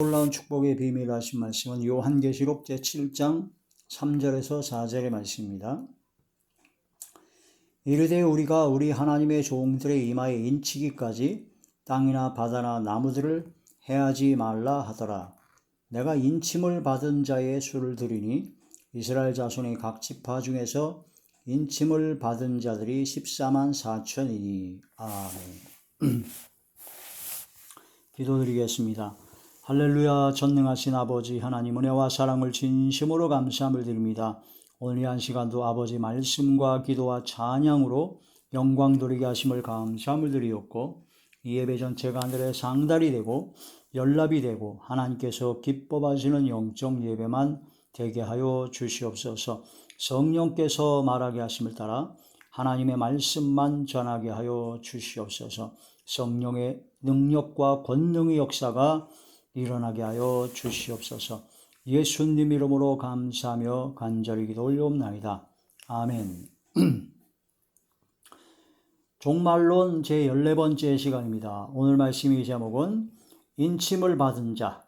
놀라운 축복의 비밀 하신 말씀은 요한계시록 제7장 3절에서 4절의 말씀입니다. 이르되 우리가 우리 하나님의 종들의 이마에 인치기까지 땅이나 바다나 나무들을 해하지 말라 하더라. 내가 인침을 받은 자의 수를 드리니 이스라엘 자손의 각 지파 중에서 인침을 받은 자들이 14만 4천이니. 아멘. 기도드리겠습니다. 할렐루야. 전능하신 아버지 하나님, 은혜와 사랑을 진심으로 감사함을 드립니다. 오늘 이 한 시간도 아버지 말씀과 기도와 찬양으로 영광 돌리게 하심을 감사함을 드리옵고, 이 예배 전체가 하늘의 상달이 되고 연락이 되고 하나님께서 기뻐 하시는 영적 예배만 되게 하여 주시옵소서. 성령께서 말하게 하심을 따라 하나님의 말씀만 전하게 하여 주시옵소서. 성령의 능력과 권능의 역사가 일어나게 하여 주시옵소서. 예수님 이름으로 감사하며 간절히 기도 올려옵나이다. 아멘. 종말론 제14번째 시간입니다. 오늘 말씀의 제목은 인침을 받은 자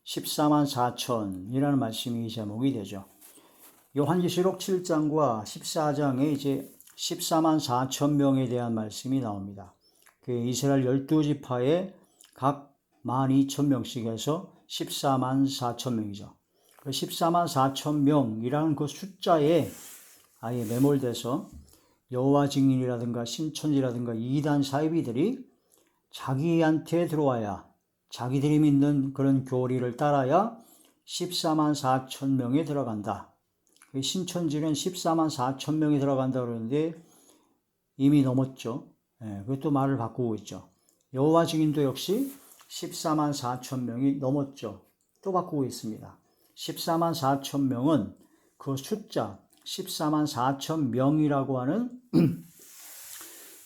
14만 4천이라는 말씀이 제목이 되죠. 요한계시록 7장과 14장에 이제 14만 4천 명에 대한 말씀이 나옵니다. 그 이스라엘 12지파의 각 12,000명씩 해서 14만 4천 명이죠. 그 14만 4천 명이라는 그 숫자에 아예 매몰돼서 여호와 증인이라든가 신천지라든가 이단 사이비들이 자기한테 들어와야, 자기들이 믿는 그런 교리를 따라야 14만 4천 명에 들어간다. 신천지는 14만 4천 명이 들어간다 그러는데 이미 넘었죠. 그것도 말을 바꾸고 있죠. 여호와 증인도 역시 14만 4천 명이 넘었죠. 또 바꾸고 있습니다. 14만 4천 명은 그 숫자 14만 4천 명이라고 하는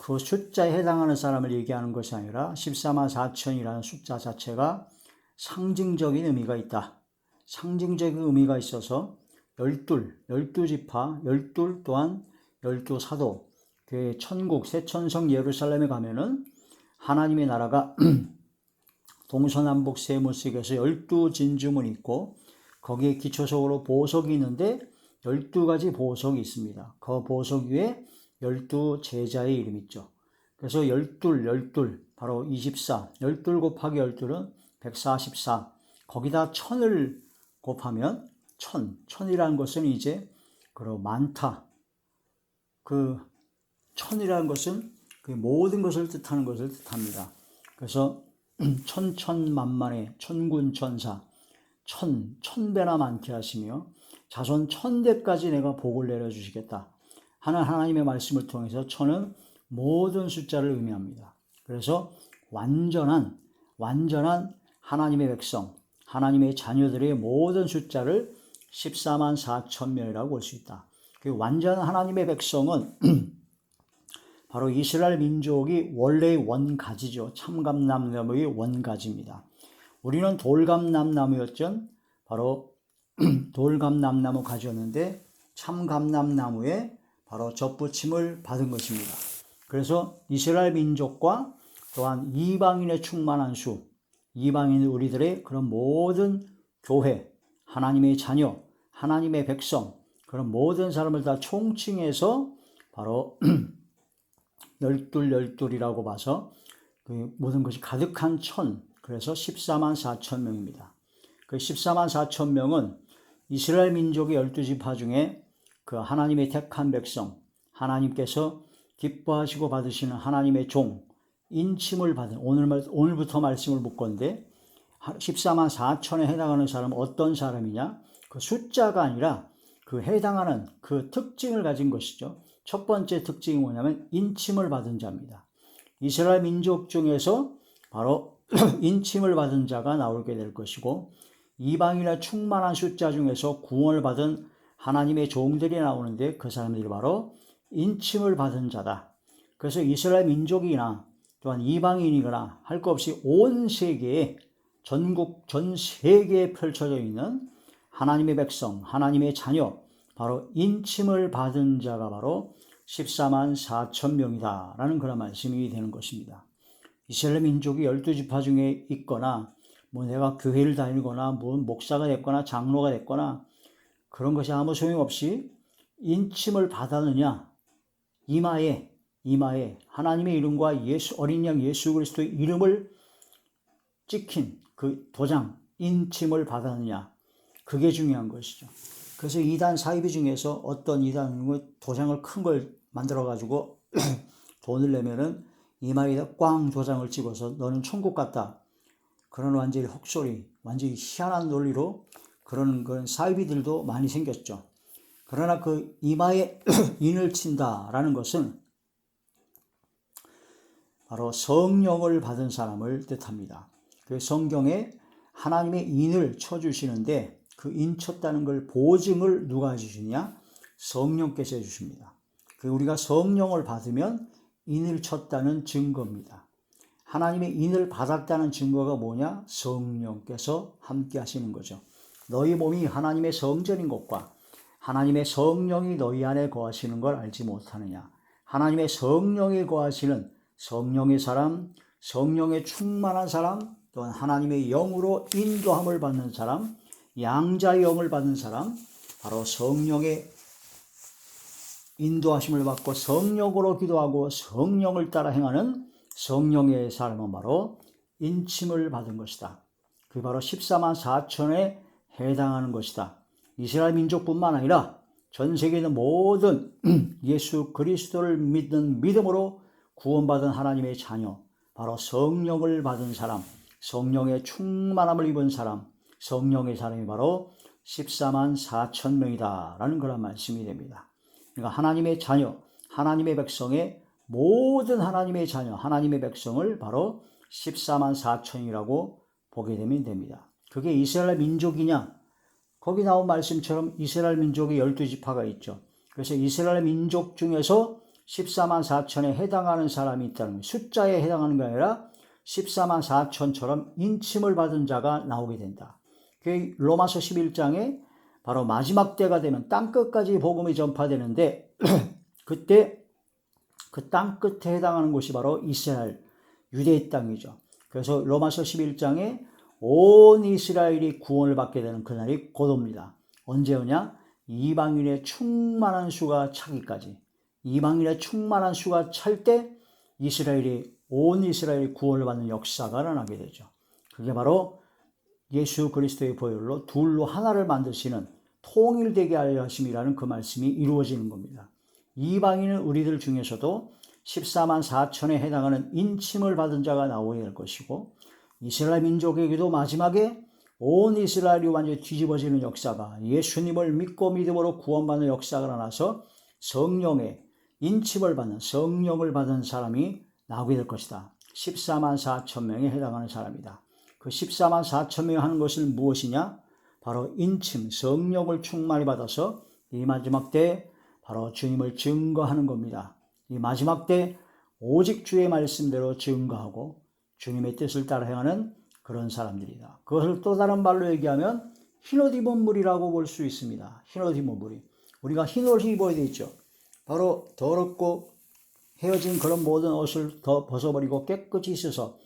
그 숫자에 해당하는 사람을 얘기하는 것이 아니라 14만 4천이라는 숫자 자체가 상징적인 의미가 있다. 상징적인 의미가 있어서 12지파, 12 또한 12사도, 그 천국, 새천성 예루살렘에 가면은 하나님의 나라가 동서남북 세무식에서 12진주문이 있고 거기에 기초적으로 보석이 있는데 12가지 보석이 있습니다. 그 보석 위에 12제자의 이름이 있죠. 그래서 12 바로 24, 12 곱하기 12는 144, 거기다 1000을 곱하면 1000이라는 것은 이제 그리고 많다. 그 1000이라는 것은 그 모든 것을 뜻하는 것을 뜻합니다. 그래서 천천만만의 천군천사, 천배나 많게 하시며 자손 1000대까지 내가 복을 내려주시겠다 하는 하나님의 말씀을 통해서 천은 모든 숫자를 의미합니다. 그래서 완전한 하나님의 백성, 하나님의 자녀들의 모든 숫자를 14만 4천 명이라고 볼 수 있다. 그 완전한 하나님의 백성은 바로 이스라엘 민족이 원래의 원가지죠. 참감람나무의 원가지입니다. 우리는 돌감람나무였죠. 바로 돌감람나무 가지였는데 참감람나무에 바로 접붙임을 받은 것입니다. 그래서 이스라엘 민족과 또한 이방인의 충만한 수, 이방인 우리들의 그런 모든 교회, 하나님의 자녀, 하나님의 백성, 그런 모든 사람을 다 총칭해서 바로 열둘이라고 봐서 그 모든 것이 가득한 천, 그래서 14만 4천 명입니다. 그 14만 4천 명은 이스라엘 민족의 12지파 중에 그 하나님의 택한 백성, 하나님께서 기뻐하시고 받으시는 하나님의 종, 인침을 받은, 오늘부터 말씀을 묵건데 14만 4천에 해당하는 사람은 어떤 사람이냐? 그 숫자가 아니라 그 해당하는 그 특징을 가진 것이죠. 첫 번째 특징이 뭐냐면 인침을 받은 자입니다. 이스라엘 민족 중에서 바로 인침을 받은 자가 나오게 될 것이고, 이방인의 충만한 숫자 중에서 구원을 받은 하나님의 종들이 나오는데 그 사람들이 바로 인침을 받은 자다. 그래서 이스라엘 민족이나 또한 이방인이거나 할 것 없이 온 세계에, 전국 전 세계에 펼쳐져 있는 하나님의 백성, 하나님의 자녀, 바로 인침을 받은 자가 바로 14만 4천 명이다 라는 그런 말씀이 되는 것입니다. 이스라엘 민족이 12지파 중에 있거나 뭐 내가 교회를 다니거나 뭐 목사가 됐거나 장로가 됐거나 그런 것이 아무 소용없이 인침을 받았느냐, 이마에 하나님의 이름과 어린 양 예수 그리스도의 이름을 찍힌 그 도장, 인침을 받았느냐, 그게 중요한 것이죠. 그래서 이단 사이비 중에서 어떤 이단은 도장을 큰 걸 만들어 가지고 돈을 내면은 이마에다 꽝 도장을 찍어서 너는 천국 갔다, 그런 완전히 헛소리, 완전히 희한한 논리로 그런 사이비들도 많이 생겼죠. 그러나 그 이마에 인을 친다라는 것은 바로 성령을 받은 사람을 뜻합니다. 그 성경에 하나님의 인을 쳐주시는데 그 인 쳤다는 걸 보증을 누가 해주시냐? 성령께서 해주십니다. 그 우리가 성령을 받으면 인을 쳤다는 증거입니다. 하나님의 인을 받았다는 증거가 뭐냐? 성령께서 함께 하시는 거죠. 너희 몸이 하나님의 성전인 것과 하나님의 성령이 너희 안에 거하시는 걸 알지 못하느냐? 하나님의 성령이 거하시는 성령의 사람, 성령에 충만한 사람, 또한 하나님의 영으로 인도함을 받는 사람, 양자의 영을 받는 사람, 바로 성령의 인도하심을 받고 성령으로 기도하고 성령을 따라 행하는 성령의 사람은 바로 인침을 받은 것이다. 그게 바로 14만 4천에 해당하는 것이다. 이스라엘 민족뿐만 아니라 전 세계에 있는 모든 예수 그리스도를 믿는 믿음으로 구원받은 하나님의 자녀, 바로 성령을 받은 사람, 성령의 충만함을 입은 사람, 성령의 사람이 바로 14만 4천 명이다 라는 그런 말씀이 됩니다. 그러니까 하나님의 자녀, 하나님의 백성의 모든 하나님의 자녀, 하나님의 백성을 바로 14만 4천이라고 보게 되면 됩니다. 그게 이스라엘 민족이냐? 거기 나온 말씀처럼 이스라엘 민족의 12지파가 있죠. 그래서 이스라엘 민족 중에서 14만 4천에 해당하는 사람이 있다는 거예요. 숫자에 해당하는 게 아니라 14만 4천처럼 인침을 받은 자가 나오게 된다. 그 로마서 11장에 바로 마지막 때가 되면 땅끝까지 복음이 전파되는데 그때 그 땅끝에 해당하는 곳이 바로 이스라엘, 유대의 땅이죠. 그래서 로마서 11장에 온 이스라엘이 구원을 받게 되는 그날이 곧 옵니다. 언제 오냐? 이방인의 충만한 수가 차기까지. 이방인의 충만한 수가 찰 때 온 이스라엘이 구원을 받는 역사가 일어나게 되죠. 그게 바로 예수 그리스도의 보혈로 둘로 하나를 만드시는 통일되게 하려 하심이라는 그 말씀이 이루어지는 겁니다. 이방인은 우리들 중에서도 14만 4천에 해당하는 인침을 받은 자가 나오게 될 것이고, 이스라엘 민족에게도 마지막에 온 이스라엘이 완전히 뒤집어지는 역사가, 예수님을 믿고 믿음으로 구원받는 역사가 일어나서 성령의 인침을 받는, 성령을 받은 사람이 나오게 될 것이다. 14만 4천 명에 해당하는 사람이다. 그 14만 4천 명이 하는 것은 무엇이냐? 바로 인침, 성령을 충만히 받아서 이 마지막 때 바로 주님을 증거하는 겁니다. 이 마지막 때 오직 주의 말씀대로 증거하고 주님의 뜻을 따라 행하는 그런 사람들이다. 그것을 또 다른 말로 얘기하면 흰옷 입은 무리라고 볼 수 있습니다. 흰옷 입은 무리. 우리가 흰옷을 입어야 되죠. 바로 더럽고 헤어진 그런 모든 옷을 더 벗어버리고 깨끗이 씻어서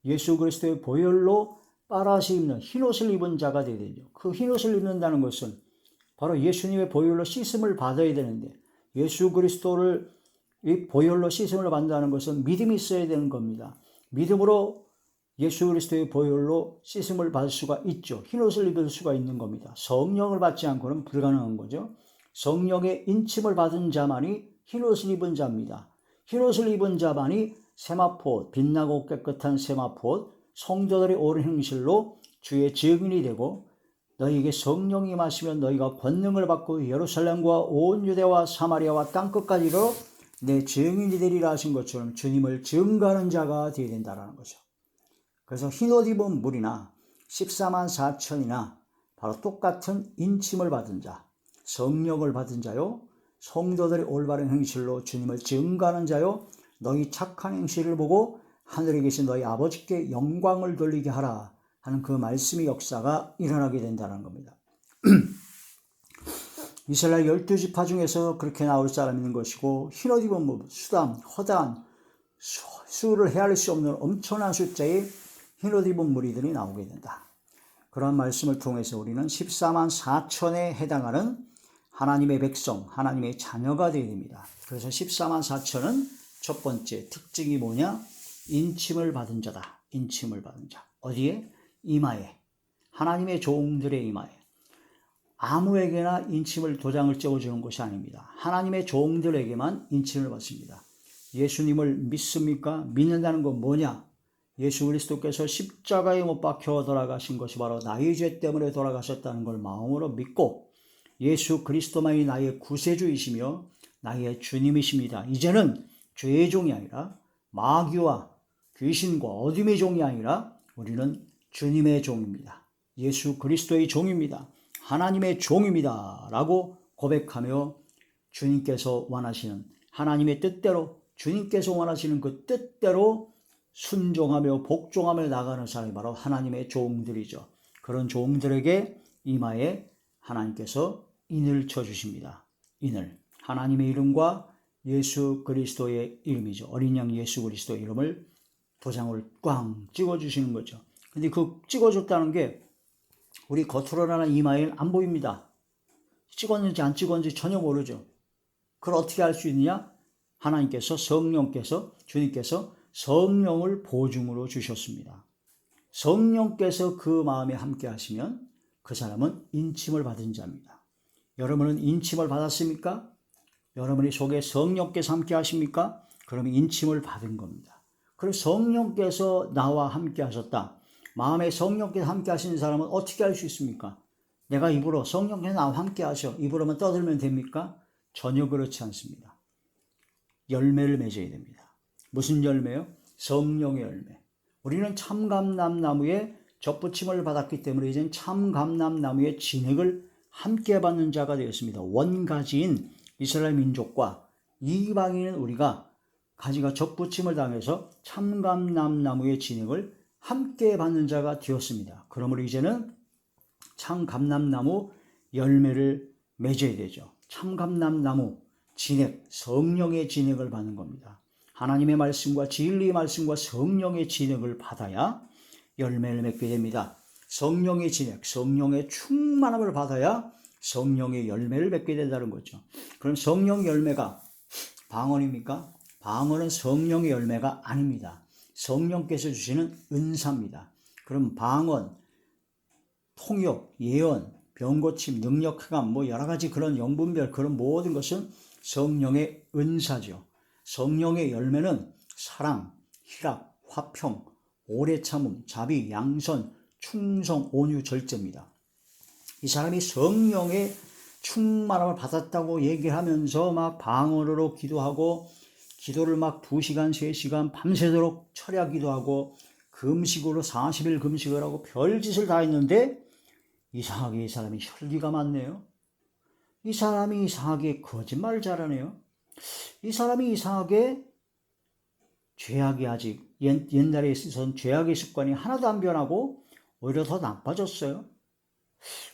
예수 그리스도의 보혈로 빨아서 입는 흰옷을 입은 자가 되어야 되죠. 그 흰옷을 입는다는 것은 바로 예수님의 보혈로 씻음을 받아야 되는데, 예수 그리스도를 이 보혈로 씻음을 받는다는 것은 믿음이 있어야 되는 겁니다. 믿음으로 예수 그리스도의 보혈로 씻음을 받을 수가 있죠. 흰옷을 입을 수가 있는 겁니다. 성령을 받지 않고는 불가능한 거죠. 성령의 인침을 받은 자만이 흰옷을 입은 자입니다. 흰옷을 입은 자만이 세마포, 빛나고 깨끗한 세마포, 성도들의 옳은 행실로 주의 증인이 되고, 너희에게 성령이 임하시면 너희가 권능을 받고 예루살렘과 온 유대와 사마리아와 땅끝까지로 내 증인이 되리라 하신 것처럼 주님을 증거하는 자가 되어야 된다는 거죠. 그래서 흰옷 입은 무리나 14만 4천이나 바로 똑같은 인침을 받은 자, 성령을 받은 자요, 성도들의 올바른 행실로 주님을 증거하는 자요, 너희 착한 행실을 보고 하늘에 계신 너희 아버지께 영광을 돌리게 하라 하는 그 말씀의 역사가 일어나게 된다는 겁니다. 이스라엘 12지파 중에서 그렇게 나올 사람이 있는 것이고, 흰옷 입은 수단, 허다한 수를 헤아릴 수 없는 엄청난 숫자의 흰옷 입은 무리들이 나오게 된다. 그런 말씀을 통해서 우리는 14만 4천에 해당하는 하나님의 백성, 하나님의 자녀가 되어야 됩니다. 그래서 14만 4천은 첫 번째 특징이 뭐냐? 인침을 받은 자다. 인침을 받은 자. 어디에? 이마에. 하나님의 종들의 이마에. 아무에게나 인침을 도장을 찍어주는 것이 아닙니다. 하나님의 종들에게만 인침을 받습니다. 예수님을 믿습니까? 믿는다는 건 뭐냐? 예수 그리스도께서 십자가에 못 박혀 돌아가신 것이 바로 나의 죄 때문에 돌아가셨다는 걸 마음으로 믿고 예수 그리스도만이 나의 구세주이시며 나의 주님이십니다. 이제는 죄의 종이 아니라 마귀와 귀신과 어둠의 종이 아니라 우리는 주님의 종입니다. 예수 그리스도의 종입니다. 하나님의 종입니다. 라고 고백하며 주님께서 원하시는 하나님의 뜻대로 주님께서 원하시는 그 뜻대로 순종하며 복종하며 나가는 사람이 바로 하나님의 종들이죠. 그런 종들에게 이마에 하나님께서 인을 쳐주십니다. 인을. 하나님의 이름과 예수 그리스도의 이름이죠. 어린 양 예수 그리스도의 이름을 도장을 꽝 찍어주시는 거죠. 근데 그 찍어줬다는 게 우리 겉으로 나는 이마에는 안 보입니다. 찍었는지 안 찍었는지 전혀 모르죠. 그걸 어떻게 알 수 있느냐? 하나님께서 성령께서 주님께서 성령을 보증으로 주셨습니다. 성령께서 그 마음에 함께 하시면 그 사람은 인침을 받은 자입니다. 여러분은 인침을 받았습니까? 여러분이 속에 성령께서 함께 하십니까? 그러면 인침을 받은 겁니다. 그리고 성령께서 나와 함께 하셨다. 마음에 성령께서 함께 하시는 사람은 어떻게 알 수 있습니까? 내가 입으로 성령께서 나와 함께 하셔. 입으로만 떠들면 됩니까? 전혀 그렇지 않습니다. 열매를 맺어야 됩니다. 무슨 열매요? 성령의 열매. 우리는 참감람나무에 접붙임을 받았기 때문에 이제는 참감람나무의 진액을 함께 받는 자가 되었습니다. 원가지인 이스라엘 민족과 이방인은 우리가 가지가 접붙임을 당해서 참감람나무의 진액을 함께 받는 자가 되었습니다. 그러므로 이제는 참감람나무 열매를 맺어야 되죠. 참감람나무 진액, 성령의 진액을 받는 겁니다. 하나님의 말씀과 진리의 말씀과 성령의 진액을 받아야 열매를 맺게 됩니다. 성령의 진액, 성령의 충만함을 받아야 성령의 열매를 맺게 된다는 거죠. 그럼 성령 열매가 방언입니까? 방언은 성령의 열매가 아닙니다. 성령께서 주시는 은사입니다. 그럼 방언, 통역, 예언, 병고침, 능력, 흑암, 여러 가지 그런 영분별 그런 모든 것은 성령의 은사죠. 성령의 열매는 사랑, 희락, 화평, 오래 참음, 자비, 양선, 충성, 온유, 절제입니다. 이 사람이 성령의 충만함을 받았다고 얘기하면서 막 방언으로 기도하고 기도를 막 2시간, 3시간 밤새도록 철야 기도하고 금식으로 40일 금식을 하고 별짓을 다 했는데 이상하게 이 사람이 혈기가 많네요. 이 사람이 이상하게 거짓말을 잘하네요. 이 사람이 이상하게 죄악이 아직 옛날에 있어서는 죄악의 습관이 하나도 안 변하고 오히려 더 나빠졌어요.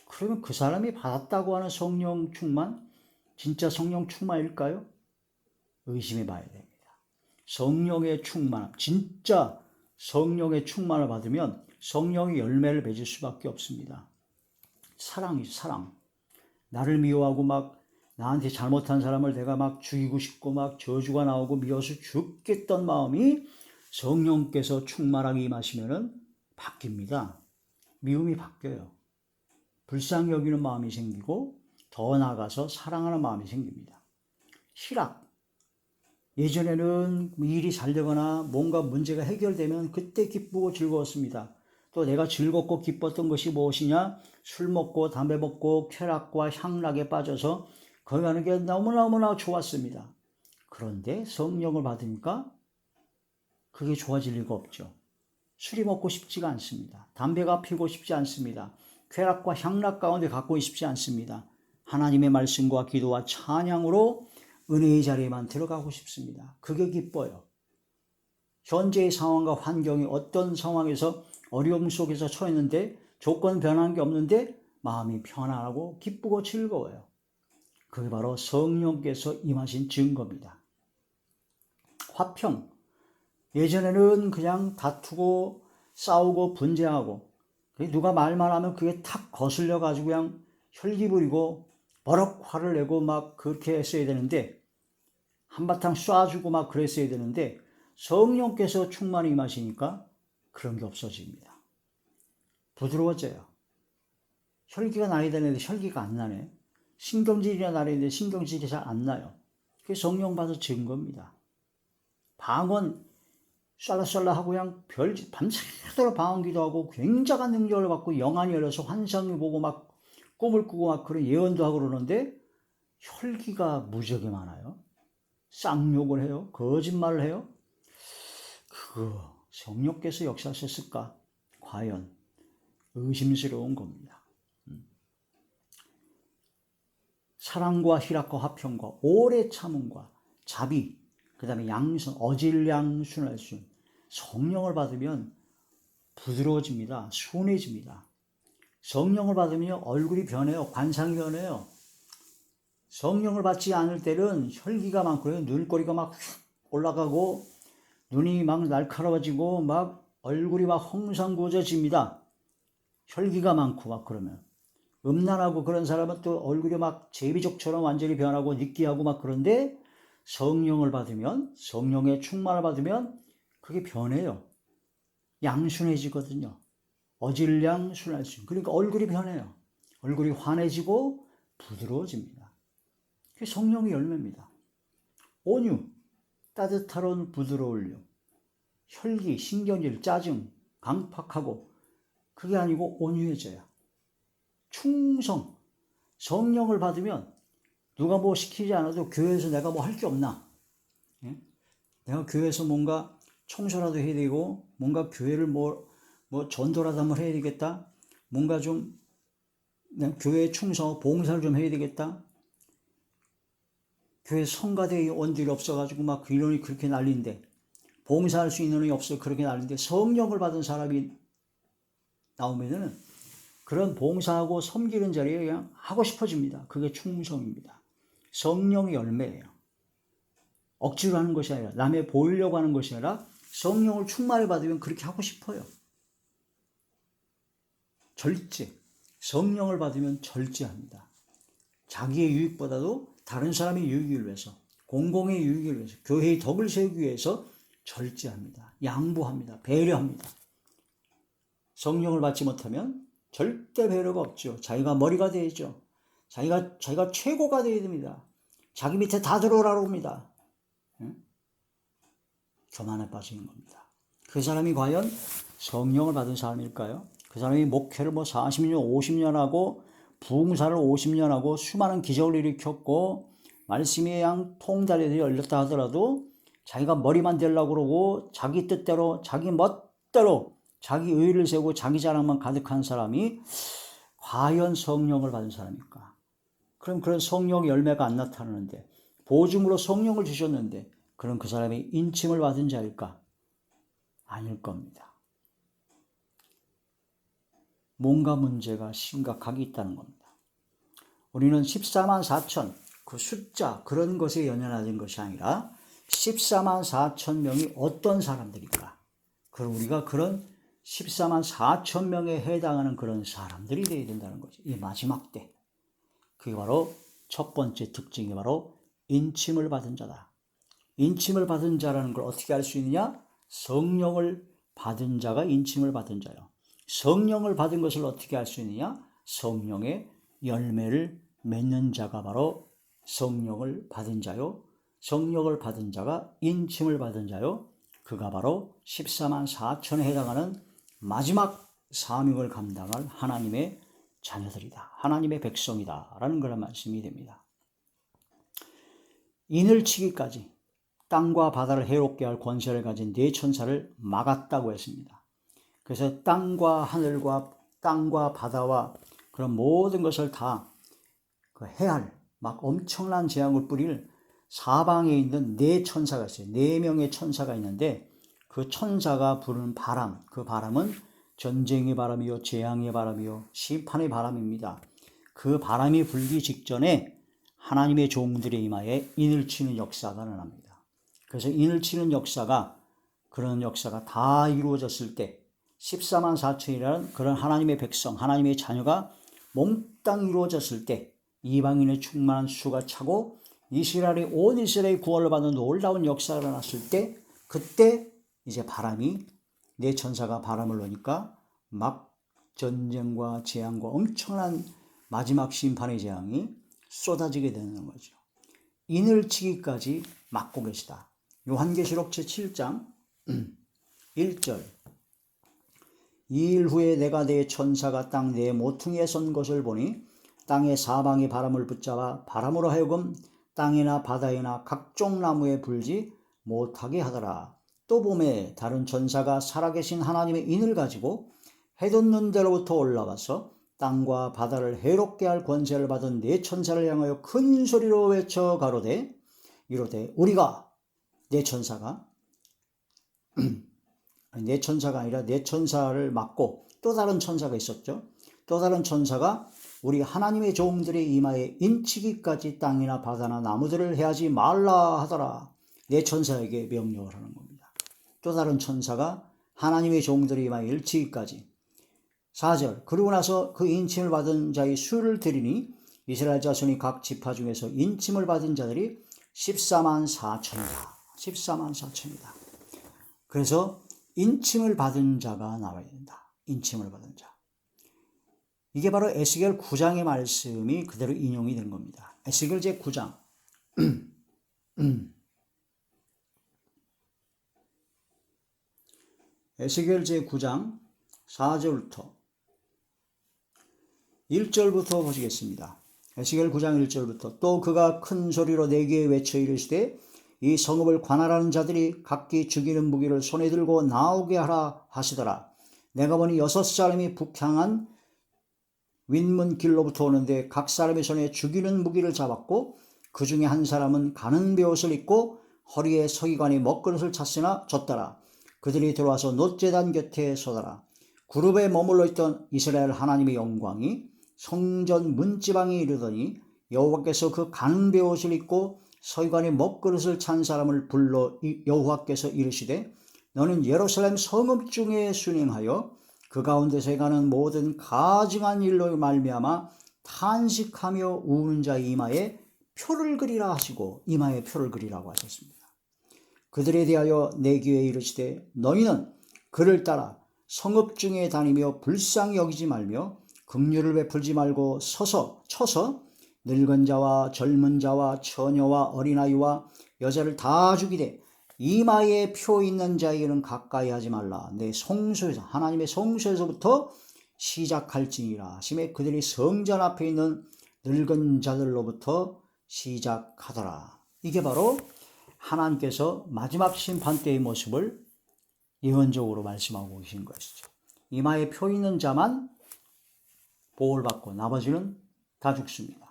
그러면 그 사람이 받았다고 하는 성령 충만 진짜 성령 충만일까요? 의심해 봐야 됩니다. 성령의 충만, 진짜 성령의 충만을 받으면 성령의 열매를 맺을 수밖에 없습니다. 사랑이죠, 사랑. 나를 미워하고 막 나한테 잘못한 사람을 내가 막 죽이고 싶고 막 저주가 나오고 미워서 죽겠던 마음이 성령께서 충만하게 임하시면은 바뀝니다. 미움이 바뀌어요. 불쌍히 여기는 마음이 생기고 더 나아가서 사랑하는 마음이 생깁니다. 희락. 예전에는 일이 잘 되거나 뭔가 문제가 해결되면 그때 기쁘고 즐거웠습니다. 또 내가 즐겁고 기뻤던 것이 무엇이냐? 술 먹고 담배 먹고 쾌락과 향락에 빠져서 거기 가는 게 너무너무나 좋았습니다. 그런데 성령을 받으니까 그게 좋아질 리가 없죠. 술이 먹고 싶지가 않습니다. 담배가 피우고 싶지 않습니다. 쾌락과 향락 가운데 갖고 싶지 않습니다. 하나님의 말씀과 기도와 찬양으로 은혜의 자리에만 들어가고 싶습니다. 그게 기뻐요. 현재의 상황과 환경이 어떤 상황에서 어려움 속에서 처했는데 조건 변한 게 없는데 마음이 편안하고 기쁘고 즐거워요. 그게 바로 성령께서 임하신 증거입니다. 화평. 예전에는 그냥 다투고 싸우고 분쟁하고, 누가 말만 하면 그게 탁 거슬려 가지고 그냥 혈기 부리고 버럭 화를 내고 막 그렇게 했어야 되는데, 한바탕 쏴주고 막 그랬어야 되는데, 성령께서 충만히 임하시니까 그런 게 없어집니다. 부드러워져요. 혈기가 나야 되는데 혈기가 안 나네. 신경질이나 나야 되는데 신경질이 잘 안 나요. 그게 성령 받아 증거입니다. 방언 쏠라쏠라 하고 그냥 밤새도록 방언 기도하고 굉장한 능력을 받고 영안이 열려서 환상을 보고 막 꿈을 꾸고 막 그런 예언도 하고 그러는데 혈기가 무지하게 많아요. 쌍욕을 해요. 거짓말을 해요. 그거 성령께서 역사하셨을까? 과연 의심스러운 겁니다. 사랑과 희락과 화평과 오래 참음과 자비, 그 다음에 양선, 어질양순할 수, 성령을 받으면 부드러워집니다. 순해집니다. 성령을 받으면 얼굴이 변해요. 관상이 변해요. 성령을 받지 않을 때는 혈기가 많고요. 눈꼬리가 막 올라가고 눈이 막 날카로워지고 막 얼굴이 막 홍상고져집니다. 혈기가 많고 막 그러면. 음란하고 그런 사람은 또 얼굴이 막 제비족처럼 완전히 변하고 느끼하고 막 그런데 성령을 받으면, 성령의 충만을 받으면 그게 변해요. 양순해지거든요. 어질양순할수. 그러니까 얼굴이 변해요. 얼굴이 환해지고 부드러워집니다. 그게 성령의 열매입니다. 온유, 따뜻하론 부드러울려. 혈기, 신경질, 짜증, 강팍하고 그게 아니고 온유해져요. 충성, 성령을 받으면 누가 뭐 시키지 않아도 교회에서 내가 뭐 할 게 없나? 예? 내가 교회에서 뭔가 청소라도 해야 되고, 뭔가 교회를 뭐 전도라도 한번 해야 되겠다. 뭔가 좀 교회에 충성, 봉사를 좀 해야 되겠다. 교회 성가대의 원들이 없어가지고 막 그 인원이 그렇게 난리인데, 봉사할 수 있는 인원이 없어 그렇게 난리인데 성령을 받은 사람이 나오면은 그런 봉사하고 섬기는 자리에 그냥 하고 싶어집니다. 그게 충성입니다. 성령의 열매예요. 억지로 하는 것이 아니라, 남의 보이려고 하는 것이 아니라 성령을 충만히 받으면 그렇게 하고 싶어요. 절제. 성령을 받으면 절제합니다. 자기의 유익보다도 다른 사람의 유익을 위해서, 공공의 유익을 위해서, 교회의 덕을 세우기 위해서 절제합니다. 양보합니다. 배려합니다. 성령을 받지 못하면 절대 배려가 없죠. 자기가 머리가 되죠. 자기가 최고가 되어야 됩니다. 자기 밑에 다 들어오라고 합니다. 교만에 빠지는 겁니다. 그 사람이 과연 성령을 받은 사람일까요? 그 사람이 목회를 40년, 50년 하고 부흥사를 50년 하고 수많은 기적을 일으켰고 말씀이 그냥 통달에 열렸다 하더라도 자기가 머리만 되려고 그러고 자기 뜻대로 자기 멋대로 자기 의의를 세우고 자기 자랑만 가득한 사람이 과연 성령을 받은 사람일까? 그럼 그런 성령 열매가 안 나타나는데 보증으로 성령을 주셨는데 그럼 그 사람이 인침을 받은 자일까? 아닐 겁니다. 뭔가 문제가 심각하게 있다는 겁니다. 우리는 14만 4천 그 숫자 그런 것에 연연하는 것이 아니라 14만 4천 명이 어떤 사람들일까? 그럼 우리가 그런 14만 4천 명에 해당하는 그런 사람들이 되어야 된다는 거죠. 이 마지막 때. 그게 바로 첫 번째 특징이 바로 인침을 받은 자다. 인침을 받은 자라는 걸 어떻게 알 수 있느냐? 성령을 받은 자가 인침을 받은 자요. 성령을 받은 것을 어떻게 알 수 있느냐? 성령의 열매를 맺는 자가 바로 성령을 받은 자요. 성령을 받은 자가 인침을 받은 자요. 그가 바로 14만 4천에 해당하는 마지막 사명을 감당할 하나님의 자녀들이다. 하나님의 백성이다. 라는 그런 말씀이 됩니다. 인을 치기까지 땅과 바다를 해롭게 할 권세를 가진 네 천사를 막았다고 했습니다. 그래서 땅과 하늘과 땅과 바다와 그런 모든 것을 다 해할 막 엄청난 재앙을 뿌릴 사방에 있는 네 천사가 있어요. 4명의 천사가 있는데 그 천사가 부르는 바람, 그 바람은 전쟁의 바람이요, 재앙의 바람이요, 심판의 바람입니다. 그 바람이 불기 직전에 하나님의 종들의 이마에 인을 치는 역사가 일어납니다. 그래서 인을 치는 역사가, 그런 역사가 다 이루어졌을 때 14만 4천이라는 그런 하나님의 백성, 하나님의 자녀가 몽땅 이루어졌을 때 이방인의 충만한 수가 차고 이스라엘이 온 이스라엘의 구원을 받는 놀라운 역사가 일어났을 때 그때 이제 바람이 내 천사가 바람을 넣으니까 막 전쟁과 재앙과 엄청난 마지막 심판의 재앙이 쏟아지게 되는 거죠. 이늘치기까지 막고 계시다. 요한계시록 제7장 1절 2일 후에 내가 내 천사가 땅 내 모퉁이에 선 것을 보니 땅의 사방이 바람을 붙잡아 바람으로 하여금 땅이나 바다에나 각종 나무에 불지 못하게 하더라. 또 봄에 다른 천사가 살아계신 하나님의 인을 가지고 해돋는 데로부터 올라와서 땅과 바다를 해롭게 할 권세를 받은 네 천사를 향하여 큰 소리로 외쳐 가로되 이르되 우리가 네 천사가 네 천사가 아니라 네 천사를 막고 또 다른 천사가 있었죠. 또 다른 천사가 우리 하나님의 종들의 이마에 인치기까지 땅이나 바다나 나무들을 해하지 말라 하더라. 네 천사에게 명령을 하는 겁니다. 또 다른 천사가 하나님의 종들의 이마에 인치기까지. 4절 그러고 나서 그 인침을 받은 자의 수를 들이니 이스라엘 자손이 각 지파 중에서 인침을 받은 자들이 14만 4천이다. 14만 4천이다. 그래서 인침을 받은 자가 나와야 된다. 인침을 받은 자. 이게 바로 에스겔 9장의 말씀이 그대로 인용이 된 겁니다. 에스겔 제9장 에스겔 제9장 4절부터 1절부터 보시겠습니다. 에스겔 9장 1절부터 또 그가 큰 소리로 내 귀에 외쳐 이르시되 이 성읍을 관할하는 자들이 각기 죽이는 무기를 손에 들고 나오게 하라 하시더라. 내가 보니 6사람이 북향한 윗문 길로부터 오는데 각 사람의 손에 죽이는 무기를 잡았고 그 중에 한 사람은 가는 베옷을 입고 허리에 서기관이 먹그릇을 찼으나 졌더라. 그들이 들어와서 놋제단 곁에 서더라. 그룹에 머물러 있던 이스라엘 하나님의 영광이 성전 문지방에 이르더니 여호와께서 그 가는 베옷을 입고 서기관이 먹그릇을 찬 사람을 불러 여호와께서 이르시되 너는 예루살렘 성읍 중에 순행하여 그 가운데서 가는 모든 가증한 일로 말미암아 탄식하며 우는 자의 이마에 표를 그리라 하시고 이마에 표를 그리라고 하셨습니다. 그들에 대하여 내 귀에 이르시되 너희는 그를 따라 성읍 중에 다니며 불쌍히 여기지 말며 긍휼을 베풀지 말고 쳐서 늙은 자와 젊은 자와 처녀와 어린아이와 여자를 다 죽이되 이마에 표 있는 자에게는 가까이 하지 말라. 내 성소에서 하나님의 성소에서부터 시작할지니라 하시매 그들이 성전 앞에 있는 늙은 자들로부터 시작하더라. 이게 바로 하나님께서 마지막 심판 때의 모습을 예언적으로 말씀하고 계신 것이죠. 이마에 표 있는 자만 보호를 받고 나머지는 다 죽습니다.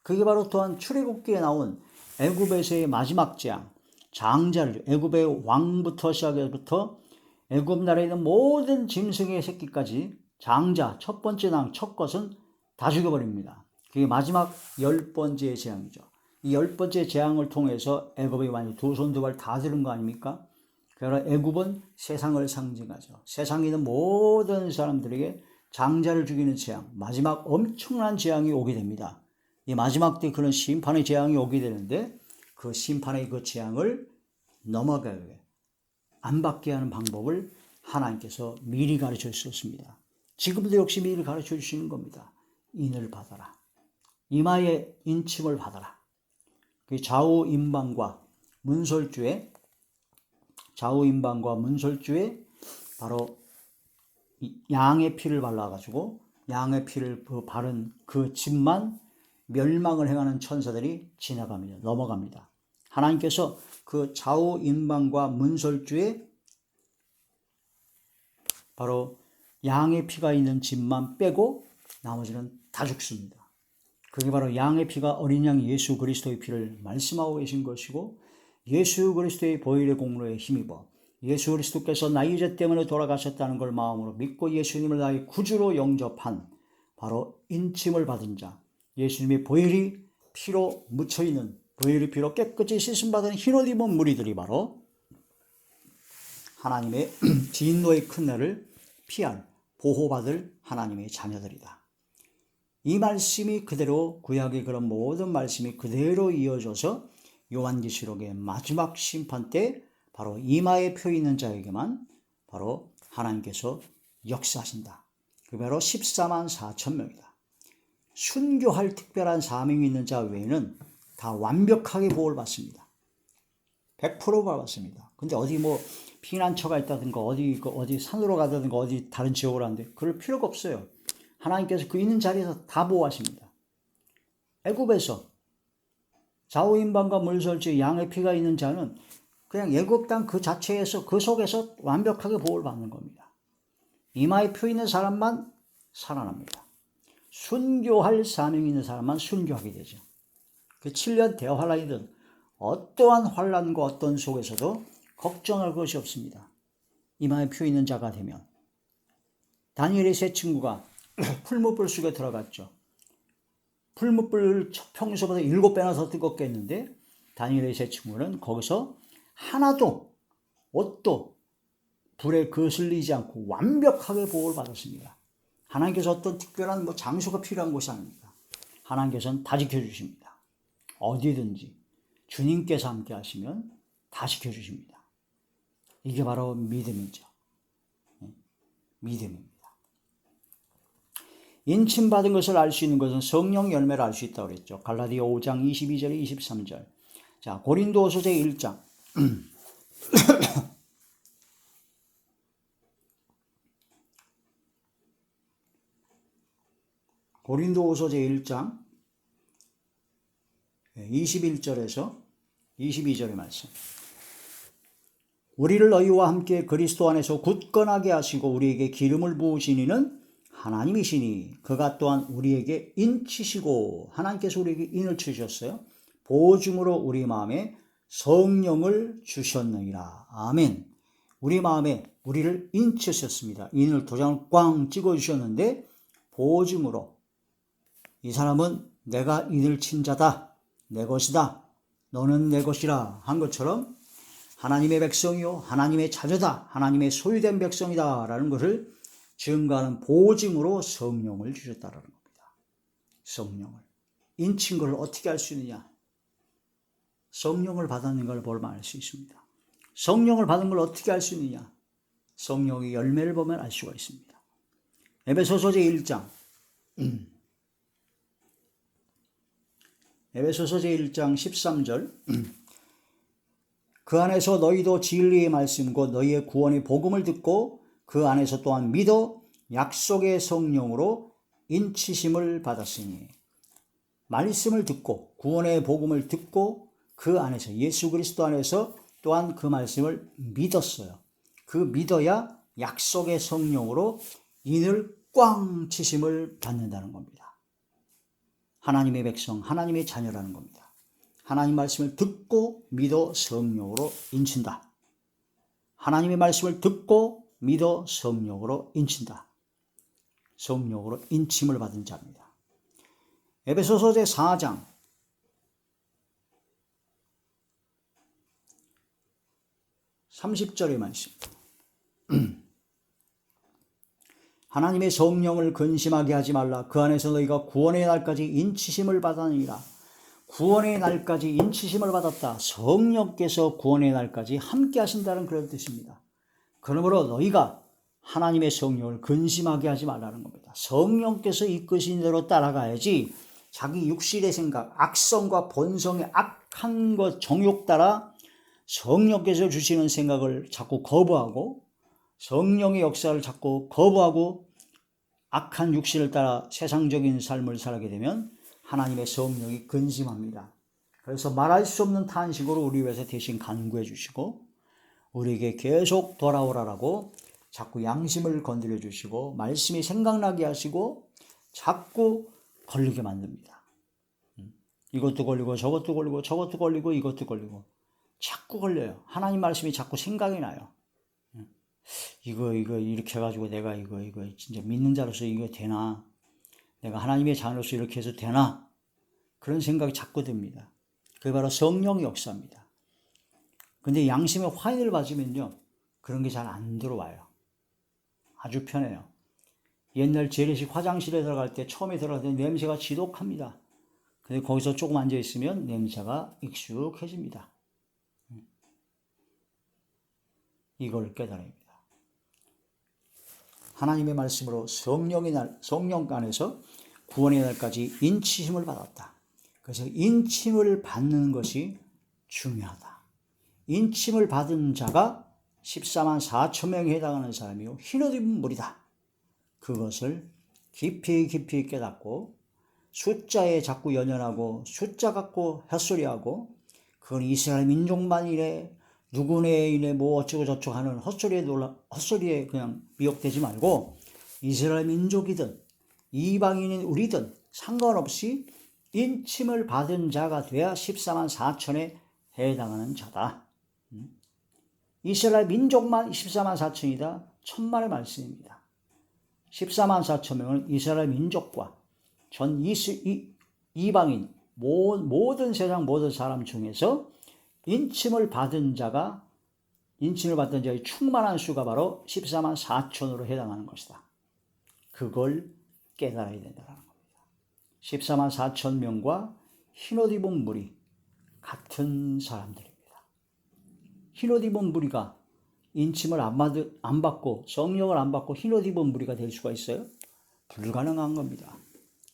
그게 바로 또한 출애굽기에 나온 애굽에서의 마지막 재앙, 장자를 애굽의 왕부터 시작해서부터 애굽 나라에 있는 모든 짐승의 새끼까지 장자, 첫 번째 낭, 첫 것은 다 죽여버립니다. 그게 마지막 10번째 재앙이죠. 이 10번째 재앙을 통해서 애굽의 왕이 두 손 두 발 다 들은 거 아닙니까? 그러나 애굽은 세상을 상징하죠. 세상에 있는 모든 사람들에게 장자를 죽이는 재앙, 마지막 엄청난 재앙이 오게 됩니다. 이 마지막 때 그런 심판의 재앙이 오게 되는데 그 심판의 그 재앙을 넘어가게 안 받게 하는 방법을 하나님께서 미리 가르쳐 주셨습니다. 지금도 역시 미리 가르쳐 주시는 겁니다. 인을 받아라. 이마에 인침을 받아라. 그 좌우임방과 문설주에 바로 양의 피를 발라가지고 양의 피를 바른 그 집만 멸망을 행하는 천사들이 지나갑니다. 넘어갑니다. 하나님께서 그 좌우임방과 문설주에 바로 양의 피가 있는 집만 빼고 나머지는 다 죽습니다. 그게 바로 양의 피가 어린 양 예수 그리스도의 피를 말씀하고 계신 것이고 예수 그리스도의 보혈의 공로에 힘입어 예수 그리스도께서 나의 죄 때문에 돌아가셨다는 걸 마음으로 믿고 예수님을 나의 구주로 영접한 바로 인침을 받은 자, 예수님의 보혈이 피로 묻혀있는 보혈의 피로 깨끗이 씻음받은 흰옷 입은 무리들이 바로 하나님의 진노의 큰 날을 피할, 보호받을 하나님의 자녀들이다. 이 말씀이 그대로 구약의 그런 모든 말씀이 그대로 이어져서 요한계시록의 마지막 심판 때 바로 이마에 표 있는 자에게만 바로 하나님께서 역사하신다. 그 바로 14만 4천 명이다. 순교할 특별한 사명이 있는 자 외에는 다 완벽하게 보호를 받습니다. 100% 받습니다. 근데 어디 뭐 피난처가 있다든가 어디 산으로 가다든가 어디 다른 지역으로 하는데 그럴 필요가 없어요. 하나님께서 그 있는 자리에서 다 보호하십니다. 애굽에서 좌우인방과 물설지 양의 피가 있는 자는 그냥 애굽 땅 그 자체에서 그 속에서 완벽하게 보호를 받는 겁니다. 이마에 표 있는 사람만 살아납니다. 순교할 사명이 있는 사람만 순교하게 되죠. 그 7년 대환란이든 어떠한 환란과 어떤 속에서도 걱정할 것이 없습니다. 이마에 표 있는 자가 되면. 다니엘의 세 친구가 풀무불 속에 들어갔죠. 풀무불 평소보다 7배나 더 뜨겁게 했는데 다니엘의 세 친구는 거기서 하나도 옷도 불에 거슬리지 않고 완벽하게 보호를 받았습니다. 하나님께서 어떤 특별한 장소가 필요한 곳이 아닙니다. 하나님께서는 다 지켜주십니다. 어디든지 주님께서 함께 하시면 다 지켜주십니다. 이게 바로 믿음이죠. 믿음입니다. 인침받은 것을 알 수 있는 것은 성령 열매를 알 수 있다고 그랬죠. 갈라디아 5장 22절 23절. 자, 고린도후서 제1장. 고린도후서 제1장 21절에서 22절의 말씀. 우리를 너희와 함께 그리스도 안에서 굳건하게 하시고 우리에게 기름을 부으신 이는 하나님이시니 그가 또한 우리에게 인치시고, 하나님께서 우리에게 인을 치셨어요. 보증으로 우리 마음에 성령을 주셨느니라. 아멘. 우리 마음에 우리를 인치셨습니다. 인을 도장을 꽝 찍어주셨는데 보증으로 이 사람은 내가 인을 친 자다, 내 것이다, 너는 내 것이라 한 것처럼 하나님의 백성이요 하나님의 자녀다, 하나님의 소유된 백성이다 라는 것을 증거하는 보증으로 성령을 주셨다라는 겁니다. 성령을. 인친 걸 어떻게 알 수 있느냐? 성령을 받았는 걸 보면 알 수 있습니다. 성령을 받은 걸 어떻게 알 수 있느냐? 성령의 열매를 보면 알 수가 있습니다. 에베소서 제1장 에베소서 제1장 13절. 그 안에서 너희도 진리의 말씀 곧 너희의 구원의 복음을 듣고 그 안에서 또한 믿어 약속의 성령으로 인치심을 받았으니. 말씀을 듣고 구원의 복음을 듣고 그 안에서 예수 그리스도 안에서 또한 그 말씀을 믿었어요. 그 믿어야 약속의 성령으로 인을 꽝 치심을 받는다는 겁니다. 하나님의 백성, 하나님의 자녀라는 겁니다. 하나님 말씀을 듣고 믿어 성령으로 인친다. 하나님의 말씀을 듣고 믿어 성령으로 인친다. 성령으로 인침을 받은 자입니다. 에베소서 제4장 30절의 말씀. 하나님의 성령을 근심하게 하지 말라. 그 안에서 너희가 구원의 날까지 인치심을 받았느니라. 구원의 날까지 인치심을 받았다. 성령께서 구원의 날까지 함께 하신다는 그런 뜻입니다. 그러므로 너희가 하나님의 성령을 근심하게 하지 말라는 겁니다. 성령께서 이끄신 대로 따라가야지 자기 육신의 생각, 악성과 본성의 악한 것, 정욕 따라 성령께서 주시는 생각을 자꾸 거부하고 성령의 역사를 자꾸 거부하고 악한 육신을 따라 세상적인 삶을 살게 되면 하나님의 성령이 근심합니다. 그래서 말할 수 없는 탄식으로 우리 위해서 대신 간구해 주시고 우리에게 계속 돌아오라라고 자꾸 양심을 건드려 주시고 말씀이 생각나게 하시고 자꾸 걸리게 만듭니다. 이것도 걸리고 저것도 걸리고 저것도 걸리고 이것도 걸리고 자꾸 걸려요. 하나님 말씀이 자꾸 생각이 나요. 이거 이렇게 해가지고 내가 이거 진짜 믿는 자로서 이거 되나? 내가 하나님의 자녀로서 이렇게 해서 되나? 그런 생각이 자꾸 듭니다. 그게 바로 성령의 역사입니다. 근데 양심의 화인을 받으면요, 그런 게 잘 안 들어와요. 아주 편해요. 옛날 재래식 화장실에 들어갈 때 처음에 들어갈 때 냄새가 지독합니다. 근데 거기서 조금 앉아 있으면 냄새가 익숙해집니다. 이걸 깨달아야 합니다. 하나님의 말씀으로 성령 안에서 구원의 날까지 인치심을 받았다. 그래서 인침을 받는 것이 중요하다. 인침을 받은 자가 14만 4천 명에 해당하는 사람이요 흰옷 입은 무리다. 그것을 깊이 깨닫고 숫자에 자꾸 연연하고 숫자 갖고 헛소리하고 그건 이스라엘 민족만 이래 누구네 이래 뭐 어쩌고 저쩌고 하는 헛소리에 그냥 미혹되지 말고 이스라엘 민족이든 이방인인 우리든 상관없이 인침을 받은 자가 돼야 14만 4천에 해당하는 자다. 이스라엘 민족만 14만 4천이다. 천만의 말씀입니다. 14만 4천 명은 이스라엘 민족과 전 이방인 모든 세상 모든 사람 중에서 인침을 받은 자의 충만한 수가 바로 14만 4천으로 해당하는 것이다. 그걸 깨달아야 된다는 겁니다. 14만 4천 명과 흰옷 입은 무리 같은 사람들입니다. 흰옷 입은 무리가 인침을 안 받고 성령을 안 받고 흰옷 입은 무리가 될 수가 있어요? 불가능한 겁니다.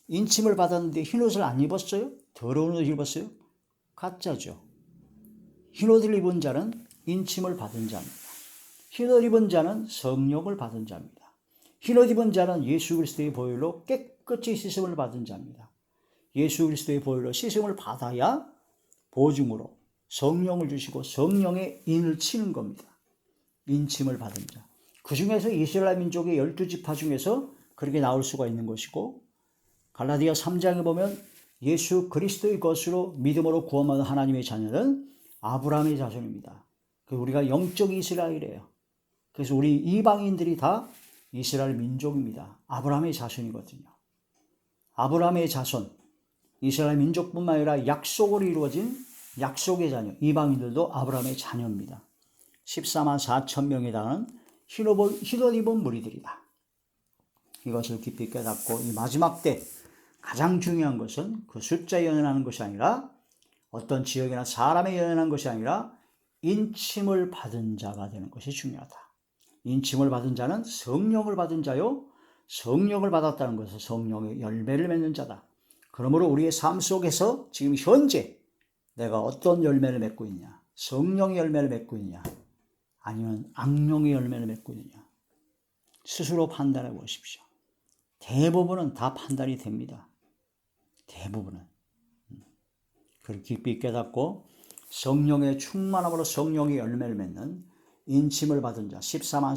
인침을 받았는데 흰옷을 안 입었어요? 더러운 옷을 입었어요? 가짜죠. 흰옷을 입은 자는 인침을 받은 자입니다. 흰옷 입은 자는 성령을 받은 자입니다. 흰옷 입은 자는 예수 그리스도의 보혈로 깨끗이 씻음을 받은 자입니다. 예수 그리스도의 보혈로 씻음을 받아야 보증으로 성령을 주시고 성령의 인을 치는 겁니다. 인침을 받은 자. 그 중에서 이스라엘 민족의 12지파 중에서 그렇게 나올 수가 있는 것이고 갈라디아 3장에 보면 예수 그리스도의 것으로 믿음으로 구원받은 하나님의 자녀는 아브라함의 자손입니다. 우리가 영적 이스라엘이에요. 그래서 우리 이방인들이 다 이스라엘 민족입니다. 아브라함의 자손이거든요. 아브라함의 자손, 이스라엘 민족뿐만 아니라 약속으로 이루어진 약속의 자녀, 이방인들도 아브라함의 자녀입니다. 14만 4천 명에 달하는 흰옷 입은 무리들이다. 이것을 깊이 깨닫고 이 마지막 때 가장 중요한 것은 그 숫자에 연연하는 것이 아니라 어떤 지역이나 사람에 연연한 것이 아니라 인침을 받은 자가 되는 것이 중요하다. 인침을 받은 자는 성령을 받은 자요. 성령을 받았다는 것은 성령의 열매를 맺는 자다. 그러므로 우리의 삶 속에서 지금 현재 내가 어떤 열매를 맺고 있냐? 성령의 열매를 맺고 있냐? 아니면 악령의 열매를 맺고 있느냐? 스스로 판단해 보십시오. 대부분은 다 판단이 됩니다. 대부분은. 그걸 깊이 깨닫고 성령의 충만함으로 성령의 열매를 맺는 인침을 받은 자 14만